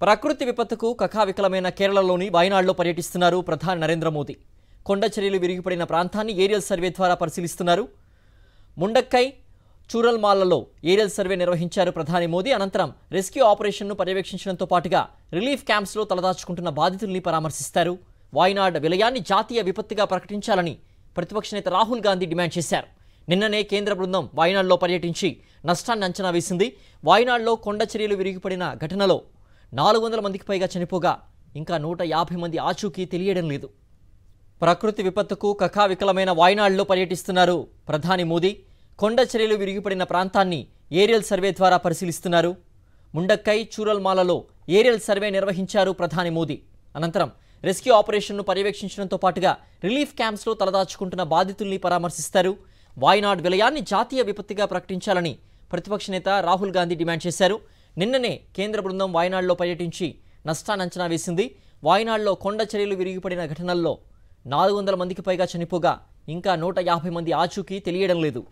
ప్రకృతి విపత్తుకు కకావికలమైన కేరళలోని వయనాడ్లో పర్యటిస్తున్నారు ప్రధాని నరేంద్ర మోదీ. కొండ చర్యలు విరిగిపడిన ప్రాంతాన్ని ఏరియల్ సర్వే ద్వారా పరిశీలిస్తున్నారు. ముండక్కై, చూరల్మాలలో ఏరియల్ సర్వే నిర్వహించారు ప్రధాని మోదీ. అనంతరం రెస్క్యూ ఆపరేషన్ను పర్యవేక్షించడంతో పాటుగా రిలీఫ్ క్యాంప్స్లో తలదాచుకుంటున్న బాధితుల్ని పరామర్శిస్తారు. వయనాడ్ విలయాన్ని జాతీయ విపత్తుగా ప్రకటించాలని ప్రతిపక్ష నేత రాహుల్ గాంధీ డిమాండ్ చేశారు. నిన్ననే కేంద్ర బృందం వయనాడ్లో పర్యటించి నష్టాన్ని అంచనా వేసింది. వయనాడ్లో కొండ చర్యలు విరిగిపడిన ఘటనలో 400 మందికి పైగా చనిపోగా ఇంకా 150 మంది ఆచూకీ తెలియడం లేదు. ప్రకృతి విపత్తుకు కకావికలమైన వయనాడ్లో పర్యటిస్తున్నారు ప్రధాని మోదీ. కొండ చర్యలు విరిగిపడిన ప్రాంతాన్ని ఏరియల్ సర్వే ద్వారా పరిశీలిస్తున్నారు. ముండక్కై, చూరల్మాలలో ఏరియల్ సర్వే నిర్వహించారు ప్రధాని మోదీ. అనంతరం రెస్క్యూ ఆపరేషన్ను పర్యవేక్షించడంతో పాటుగా రిలీఫ్ క్యాంప్స్లో తలదాచుకుంటున్న బాధితుల్ని పరామర్శిస్తారు. వయనాడ్ విలయాన్ని జాతీయ విపత్తుగా ప్రకటించాలని ప్రతిపక్ష నేత రాహుల్ గాంధీ డిమాండ్ చేశారు. నిన్ననే కేంద్ర బృందం వయనాడ్లో పర్యటించి నష్టాన్ని అంచనా వేసింది. వయనాడ్లో కొండ చర్యలు విరిగిపడిన ఘటనల్లో 400 మందికి పైగా చనిపోగా ఇంకా 150 మంది ఆచూకీ తెలియడం లేదు.